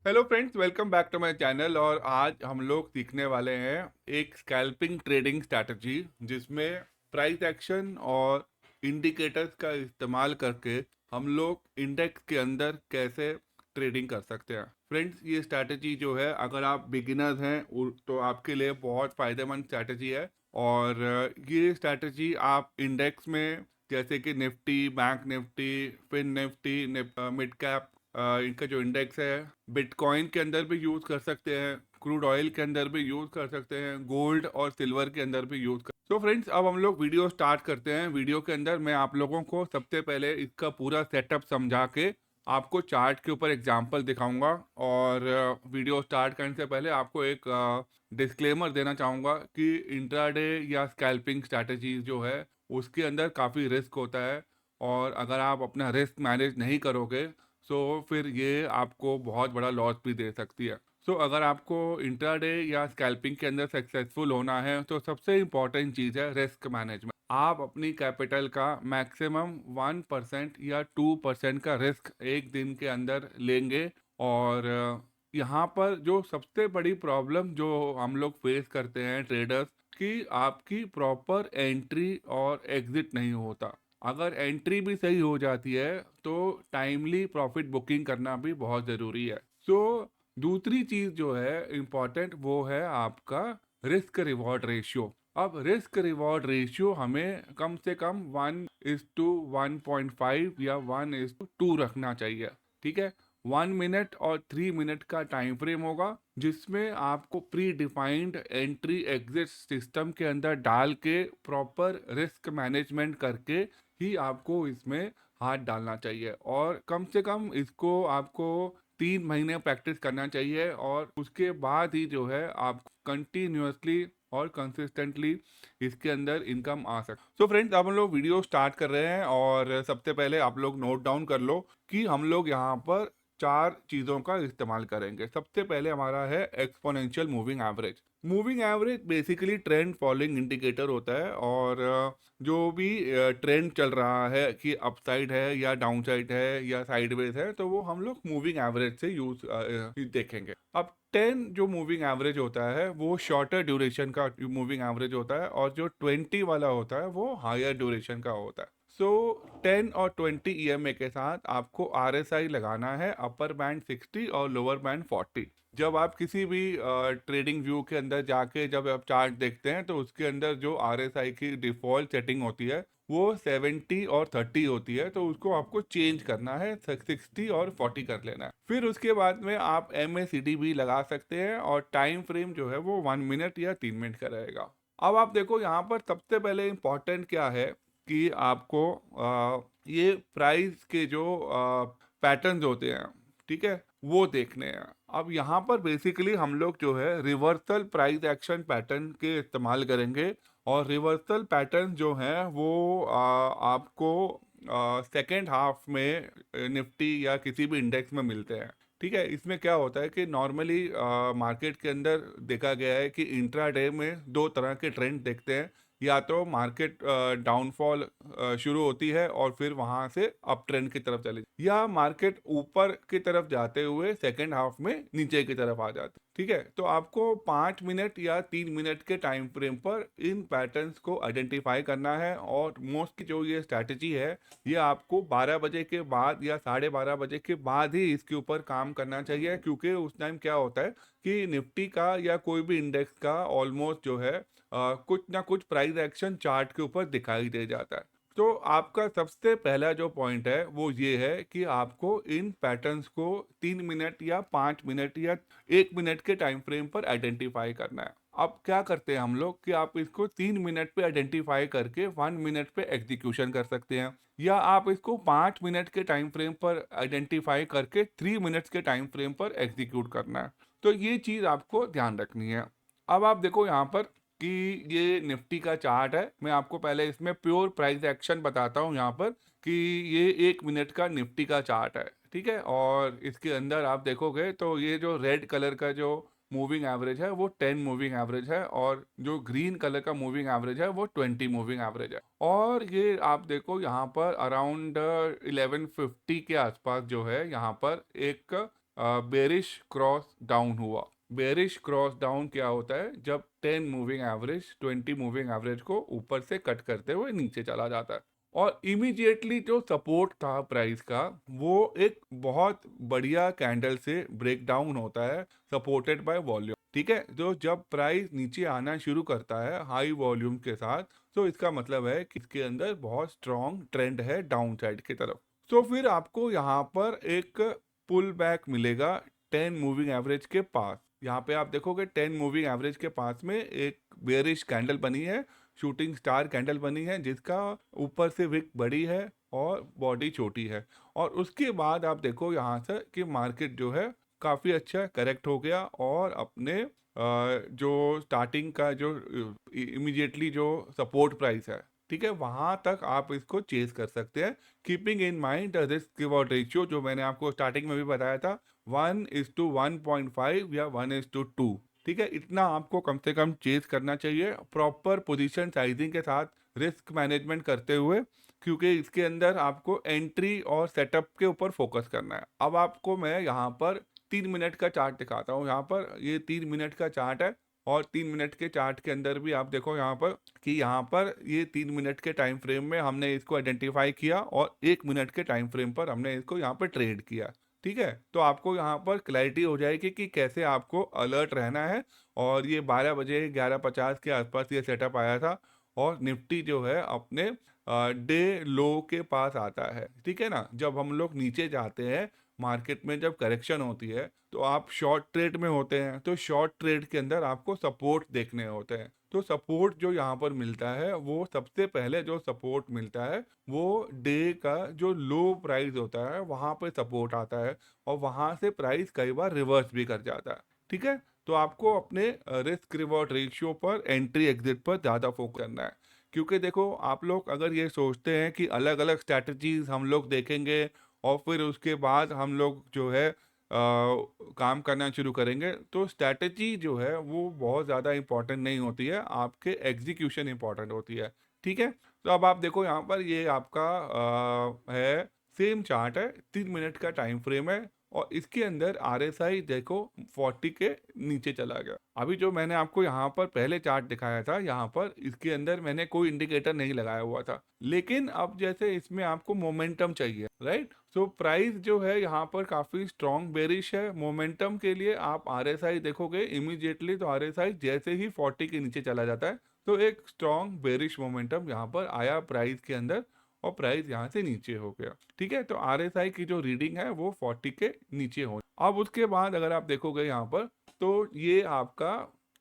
Hello friends, welcome back to my channel. और आज हम लोग सीखने वाले हैं एक स्कैल्पिंग ट्रेडिंग स्ट्रैटेजी जिसमें प्राइस एक्शन और इंडिकेटर्स का इस्तेमाल करके हम लोग इंडेक्स के अंदर कैसे ट्रेडिंग कर सकते हैं। फ्रेंड्स, ये स्ट्रैटेजी जो है, अगर आप बिगिनर्स हैं तो आपके लिए बहुत फ़ायदेमंद स्ट्रैटेजी है। और ये स्ट्रैटेजी आप इंडेक्स में जैसे कि Nifty, bank Nifty, fin Nifty, mid cap, इनका जो इंडेक्स है, बिटकॉइन के अंदर भी यूज कर सकते हैं, क्रूड ऑयल के अंदर भी यूज कर सकते हैं, गोल्ड और सिल्वर के अंदर भी यूज कर। तो फ्रेंड्स, अब हम लोग वीडियो स्टार्ट करते हैं। वीडियो के अंदर मैं आप लोगों को सबसे पहले इसका पूरा सेटअप समझा के आपको चार्ट के ऊपर एग्जांपल दिखाऊंगा। और वीडियो स्टार्ट करने से पहले आपको एक डिस्क्लेमर देना चाहूंगा कि इंट्राडे या स्कैल्पिंग स्ट्रैटेजी जो है उसके अंदर काफ़ी रिस्क होता है। और अगर आप अपना रिस्क मैनेज नहीं करोगे सो फिर ये आपको बहुत बड़ा लॉस भी दे सकती है। सो अगर आपको इंट्राडे या स्कैल्पिंग के अंदर सक्सेसफुल होना है तो सबसे इम्पॉर्टेंट चीज़ है रिस्क मैनेजमेंट। आप अपनी कैपिटल का मैक्सिमम 1% या 2% का रिस्क एक दिन के अंदर लेंगे। और यहाँ पर जो सबसे बड़ी प्रॉब्लम जो हम लोग फेस करते हैं ट्रेडर्स, कि आपकी प्रॉपर एंट्री और एग्जिट नहीं होता। अगर एंट्री भी सही हो जाती है तो टाइमली प्रॉफिट बुकिंग करना भी बहुत ज़रूरी है। सो दूसरी चीज़ जो है इम्पॉर्टेंट, वो है आपका रिस्क रिवॉर्ड रेशियो। अब रिस्क रिवॉर्ड रेशियो हमें कम से कम 1:1.5 या 1:2 रखना चाहिए। ठीक है, 1 मिनट और 3 मिनट का टाइम फ्रेम होगा जिसमें आपको pre defined entry exit system के अंदर डाल के प्रॉपर रिस्क मैनेजमेंट करके ही आपको इसमें हाथ डालना चाहिए। और कम से कम इसको आपको 3 महीने प्रैक्टिस करना चाहिए और उसके बाद ही जो है आप कंटिन्यूअसली और कंसिस्टेंटली इसके अंदर इनकम आ सकती। सो फ्रेंड्स, अब हम लोग वीडियो स्टार्ट कर रहे हैं और सबसे पहले आप लोग नोट डाउन कर लो कि हम लोग यहाँ पर चार चीज़ों का इस्तेमाल करेंगे। सबसे पहले हमारा है exponential moving average. Moving average basically trend following indicator होता है। और जो भी ट्रेंड चल रहा है कि अपसाइड है या डाउनसाइड है या साइडवेज है, तो वो हम लोग मूविंग एवरेज से यूज देखेंगे। अब 10 जो मूविंग एवरेज होता है वो शॉर्टर ड्यूरेशन का मूविंग एवरेज होता है और जो 20 वाला होता है वो हायर ड्यूरेशन का होता है। सो 10 और 20 ईएमए के साथ आपको आरएसआई लगाना है, अपर बैंड 60 और लोअर बैंड 40। जब आप किसी भी ट्रेडिंग व्यू के अंदर जाके जब आप चार्ट देखते हैं तो उसके अंदर जो आरएसआई की डिफॉल्ट सेटिंग होती है वो 70 और 30 होती है, तो उसको आपको चेंज करना है, 60 और 40 कर लेना है। फिर उसके बाद में आप MACD भी लगा सकते हैं और टाइम फ्रेम जो है वो 1 मिनट या 3 मिनट का रहेगा। अब आप देखो यहाँ पर सबसे पहले इम्पोर्टेंट क्या है कि आपको ये प्राइस के जो पैटर्न्स होते हैं, ठीक है, वो देखने हैं। अब यहाँ पर बेसिकली हम लोग जो है रिवर्सल प्राइस एक्शन पैटर्न के इस्तेमाल करेंगे। और रिवर्सल पैटर्न जो है वो आपको सेकेंड हाफ में निफ्टी या किसी भी इंडेक्स में मिलते हैं। ठीक है, इसमें क्या होता है कि नॉर्मली मार्केट के अंदर देखा गया है कि इंट्राडे में दो तरह के ट्रेंड देखते हैं। या तो मार्केट डाउनफॉल शुरू होती है और फिर वहां से अप ट्रेंड की तरफ चली, या मार्केट ऊपर की तरफ जाते हुए सेकेंड हाफ में नीचे की तरफ आ जाती। ठीक है, तो आपको 5 मिनट या 3 मिनट के टाइम फ्रेम पर इन पैटर्न्स को आइडेंटिफाई करना है। और मोस्ट जो ये स्ट्रैटेजी है ये आपको 12 बजे के बाद या 12:30 बजे के बाद ही इसके ऊपर काम करना चाहिए, क्योंकि उस टाइम क्या होता है कि निफ्टी का या कोई भी इंडेक्स का ऑलमोस्ट जो है कुछ ना कुछ प्राइस एक्शन चार्ट के ऊपर दिखाई दे जाता है। तो आपका सबसे पहला जो पॉइंट है वो ये है कि आपको इन पैटर्न्स को 3 मिनट या 5 मिनट या 1 मिनट के टाइम फ्रेम पर आइडेंटिफाई करना है। अब क्या करते हैं हम लोग कि आप इसको 3 मिनट पे आइडेंटिफाई करके 1 मिनट पे एग्जीक्यूशन कर सकते हैं, या आप इसको 5 मिनट के टाइम फ्रेम पर आइडेंटिफाई करके 3 मिनट्स के टाइम फ्रेम पर एग्जीक्यूट करना है। तो ये चीज़ आपको ध्यान रखनी है। अब आप देखो यहाँ पर कि ये निफ्टी का चार्ट है। मैं आपको पहले इसमें प्योर प्राइस एक्शन बताता हूँ यहाँ पर कि ये 1 मिनट का निफ्टी का चार्ट है। ठीक है, और इसके अंदर आप देखोगे तो ये जो रेड कलर का जो मूविंग एवरेज है वो 10 मूविंग एवरेज है और जो ग्रीन कलर का मूविंग एवरेज है वो 20 मूविंग एवरेज है। और ये आप देखो यहाँ पर अराउंड 1150 के आसपास जो है यहाँ पर एक बेरिश क्रॉस डाउन हुआ। बेरिश क्रॉस डाउन क्या होता है? जब 10 मूविंग एवरेज 20 मूविंग एवरेज को ऊपर से कट करते हुए नीचे चला जाता है और इमीडिएटली जो सपोर्ट था प्राइस का वो एक बहुत बढ़िया कैंडल से ब्रेक डाउन होता है, सपोर्टेड बाय वॉल्यूम। ठीक है, तो जब प्राइस नीचे आना शुरू करता है हाई वॉल्यूम के साथ, तो इसका मतलब है कि इसके अंदर बहुत स्ट्रॉन्ग ट्रेंड है डाउन साइड की तरफ। तो फिर आपको यहाँ पर एक पुल बैक मिलेगा 10 मूविंग एवरेज के पास। यहाँ पे आप देखोगे 10 मूविंग एवरेज के पास में एक बेयरिश कैंडल बनी है, शूटिंग स्टार कैंडल बनी है, जिसका ऊपर से विक बड़ी है और बॉडी छोटी है। और उसके बाद आप देखो यहाँ से कि मार्केट जो है काफ़ी अच्छा करेक्ट हो गया और अपने जो स्टार्टिंग का जो इमीडिएटली जो सपोर्ट प्राइस है, ठीक है, वहां तक आप इसको चेज कर सकते हैं, keeping in mind risk reward ratio जो मैंने आपको स्टार्टिंग में भी बताया था, 1:1.5 या 1:2। ठीक है, इतना आपको कम से कम चेज करना चाहिए प्रॉपर पोजीशन साइजिंग के साथ, रिस्क मैनेजमेंट करते हुए, क्योंकि इसके अंदर आपको एंट्री और सेटअप के ऊपर फोकस करना है। अब आपको मैं यहाँ पर 3 मिनट का चार्ट दिखाता हूँ। यहाँ पर ये 3 मिनट का चार्ट है और 3 मिनट के चार्ट के अंदर भी आप देखो यहाँ पर कि यहाँ पर ये 3 मिनट के टाइम फ्रेम में हमने इसको आइडेंटिफाई किया और 1 मिनट के टाइम फ्रेम पर हमने इसको यहाँ पर ट्रेड किया। ठीक है, तो आपको यहाँ पर क्लैरिटी हो जाएगी कि कैसे आपको अलर्ट रहना है। और ये 12 बजे 11:50 के आसपास ये सेटअप आया था और निफ्टी जो है अपने डे लो के पास आता है। ठीक है ना, जब हम लोग नीचे जाते हैं मार्केट में, जब करेक्शन होती है, तो आप शॉर्ट ट्रेड में होते हैं, तो शॉर्ट ट्रेड के अंदर आपको सपोर्ट देखने होते हैं। तो सपोर्ट जो यहाँ पर मिलता है, वो सबसे पहले जो सपोर्ट मिलता है वो डे का जो लो प्राइस होता है वहां पे सपोर्ट आता है और वहां से प्राइस कई बार रिवर्स भी कर जाता है। ठीक है, तो आपको अपने रिस्क रिवॉर्ड रेशियो पर, एंट्री एग्जिट पर ज़्यादा फोकस करना है। क्योंकि देखो, आप लोग अगर ये सोचते हैं कि अलग अलग स्ट्रैटेजीज हम लोग देखेंगे और फिर उसके बाद हम लोग जो है काम करना शुरू करेंगे, तो स्ट्रैटेजी जो है वो बहुत ज़्यादा इंपॉर्टेंट नहीं होती है, आपके एग्जीक्यूशन इंपॉर्टेंट होती है। ठीक है, तो अब आप देखो यहाँ पर ये आपका है सेम चार्ट है, 3 मिनट का टाइम फ्रेम है और इसके अंदर आरएसआई देखो 40 के नीचे चला गया। अभी जो मैंने आपको यहाँ पर पहले चार्ट दिखाया था, यहाँ पर इसके अंदर मैंने कोई इंडिकेटर नहीं लगाया हुआ था, लेकिन अब जैसे इसमें आपको मोमेंटम चाहिए, राइट? सो प्राइस जो है यहाँ पर काफी स्ट्रॉन्ग बेरिश है। मोमेंटम के लिए आप आरएसआई देखोगे इमीडिएटली, तो आरएसआई जैसे ही 40 के नीचे चला जाता है तो एक स्ट्रॉन्ग बेरिश मोमेंटम यहाँ पर आया प्राइस के अंदर और प्राइस यहाँ से नीचे हो गया। ठीक है, तो आरएसआई की जो रीडिंग है वो 40 के नीचे हो। अब उसके बाद अगर आप देखोगे यहाँ पर, तो ये आपका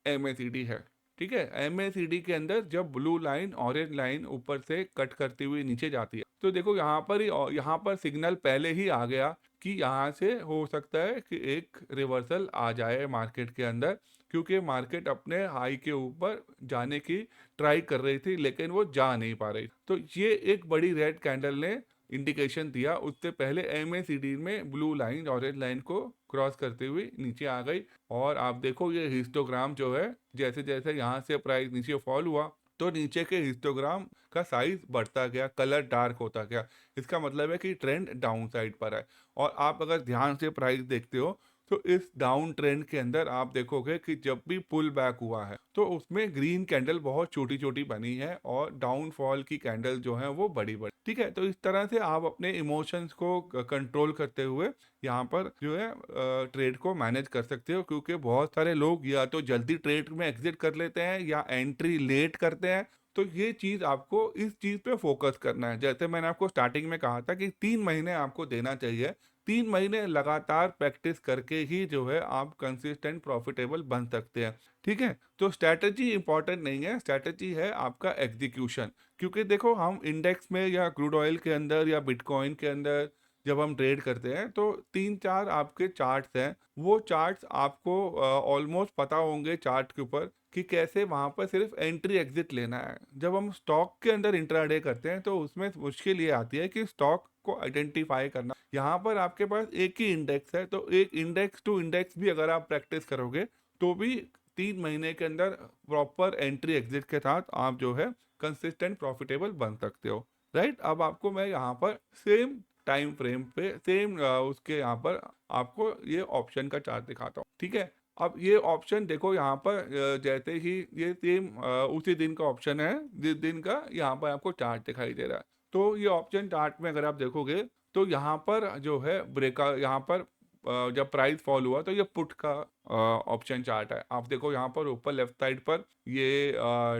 एमएसीडी है। ठीक है, एमएसीडी के अंदर जब ब्लू लाइन ऑरेंज लाइन ऊपर से कट करती हुई नीचे जाती है, तो देखो यहाँ पर ही, यहाँ पर सिग्नल पहले ही आ गया कि यहाँ से हो सकता है कि एक रिवर्सल आ जाए मार्केट के अंदर, क्योंकि मार्केट अपने हाई के ऊपर जाने की ट्राई कर रही थी लेकिन वो जा नहीं पा रही। तो ये एक बड़ी रेड कैंडल ने इंडिकेशन दिया। उससे पहले एमएसीडी में ब्लू लाइन ऑरेंज लाइन को क्रॉस करते हुए नीचे आ गई और आप देखो ये हिस्टोग्राम जो है, जैसे जैसे यहाँ से प्राइस नीचे फॉल हुआ तो नीचे के हिस्टोग्राम का साइज बढ़ता गया, कलर डार्क होता गया। इसका मतलब है कि ट्रेंड डाउन साइड पर है। और आप अगर ध्यान से प्राइस देखते हो तो इस डाउन ट्रेंड के अंदर आप देखोगे कि जब भी पुल बैक हुआ है तो उसमें ग्रीन कैंडल बहुत छोटी छोटी बनी है और डाउनफॉल की कैंडल जो है वो बड़ी बड़ी। ठीक है, तो इस तरह से आप अपने इमोशंस को कंट्रोल करते हुए यहाँ पर जो है ट्रेड को मैनेज कर सकते हो, क्योंकि बहुत सारे लोग या तो जल्दी ट्रेड में एग्जिट कर लेते हैं या एंट्री लेट करते हैं। तो ये चीज आपको इस चीज पे फोकस करना है। जैसे मैंने आपको स्टार्टिंग में कहा था कि 3 महीने आपको देना चाहिए। 3 महीने लगातार प्रैक्टिस करके ही जो है आप कंसिस्टेंट प्रॉफिटेबल बन सकते हैं। ठीक है, तो स्ट्रैटेजी इंपॉर्टेंट नहीं है, स्ट्रैटेजी है आपका एग्जीक्यूशन। क्योंकि देखो, हम इंडेक्स में या क्रूड ऑयल के अंदर या बिटकॉइन के अंदर जब हम ट्रेड करते हैं तो 3-4 आपके चार्ट्स हैं, वो चार्ट्स आपको ऑलमोस्ट पता होंगे चार्ट के ऊपर कि कैसे वहां पर सिर्फ एंट्री एग्जिट लेना है। जब हम स्टॉक के अंदर इंट्राडे करते हैं तो उसमें मुश्किल ये आती है कि स्टॉक को आइडेंटिफाई करना। यहाँ पर आपके पास एक ही इंडेक्स है, तो एक इंडेक्स टू इंडेक्स भी अगर आप प्रैक्टिस करोगे तो भी 3 महीने के अंदर प्रॉपर एंट्री एग्जिट के साथ आप जो है कंसिस्टेंट प्रॉफिटेबल बन सकते हो। राइट, अब आपको मैं यहाँ पर सेम टाइम फ्रेम पे सेम उसके यहाँ पर आपको ये ऑप्शन का चार्ट दिखाता हूँ, ठीक है। अब ये ऑप्शन देखो यहाँ पर जैसे ही ये सेम उसी दिन का ऑप्शन है जिस दिन का यहाँ पर आपको चार्ट दिखाई दे रहा है। तो ये ऑप्शन चार्ट में अगर आप देखोगे तो यहाँ पर जो है ब्रेकआउट, यहाँ पर जब प्राइस फॉल हुआ तो ये पुट का ऑप्शन चार्ट है। आप देखो यहाँ पर ऊपर लेफ्ट साइड पर ये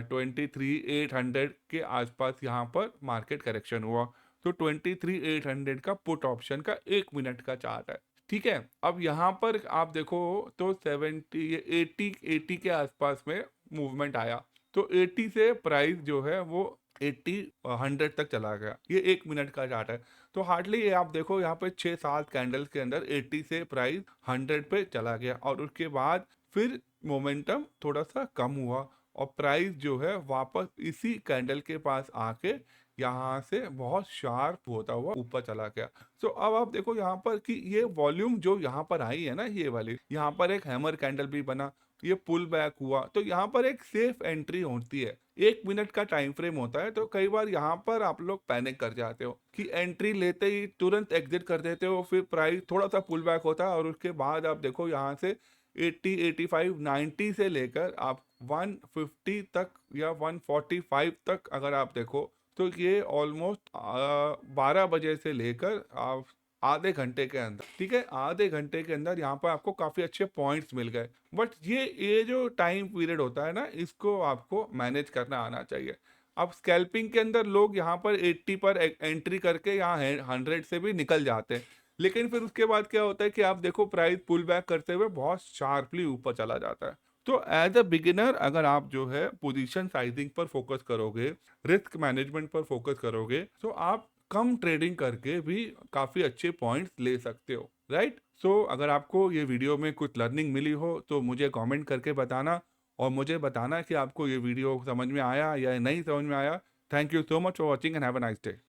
23,800 के आसपास यहाँ पर मार्केट करेक्शन हुआ। तो 23,800 का पुट ऑप्शन का 1 मिनट का चार्ट है, ठीक है। अब यहाँ पर आप देखो तो 80 के आसपास में मूवमेंट आया। तो 80 से प्राइस जो है वो 80 100 तक चला गया। ये 1 मिनट का चार्ट है। तो हार्डली ये आप देखो यहाँ पे 6-7 कैंडल्स के अंदर 80 से प्राइस 100 पे चला गया और उसके बाद फिर मोमेंटम थोड़ा सा कम हुआ और प्राइस जो है वापस इसी कैंडल के पास आके यहाँ से बहुत शार्प होता हुआ ऊपर चला गया। सो अब आप देखो यहाँ पर कि ये वॉल्यूम जो यहाँ पर आई है ना, ये वाली, यहाँ पर एक हैमर कैंडल भी बना, ये पुल बैक हुआ, तो यहाँ पर एक सेफ एंट्री होती है। 1 मिनट का टाइम फ्रेम होता है। तो कई बार यहाँ पर आप लोग पैनिक कर जाते हो कि एंट्री लेते ही तुरंत एग्जिट कर देते हो, फिर प्राइस थोड़ा सा पुल बैक होता है और उसके बाद आप देखो यहाँ से 80, 85, 90 से लेकर आप 150 तक या 145 तक अगर आप देखो तो ये ऑलमोस्ट 12 बजे से लेकर आप आधे घंटे के अंदर, ठीक है, आधे घंटे के अंदर यहाँ पर आपको काफी अच्छे पॉइंट्स मिल गए। बट ये जो टाइम पीरियड होता है ना, इसको आपको मैनेज करना आना चाहिए। अब स्कैल्पिंग के अंदर लोग यहाँ पर 80 पर एंट्री करके यहाँ 100 से भी निकल जाते हैं, लेकिन फिर उसके बाद क्या होता है कि आप देखो प्राइस पुल बैक करते हुए बहुत शार्पली ऊपर चला जाता है। तो एज अ बिगिनर अगर आप जो है पोजीशन साइजिंग पर फोकस करोगे, रिस्क मैनेजमेंट पर फोकस करोगे, तो आप कम ट्रेडिंग करके भी काफ़ी अच्छे पॉइंट्स ले सकते हो, राइट। सो अगर आपको ये वीडियो में कुछ लर्निंग मिली हो तो मुझे कमेंट करके बताना और मुझे बताना कि आपको ये वीडियो समझ में आया या नहीं समझ में आया। Thank you so much for watching and have a nice day.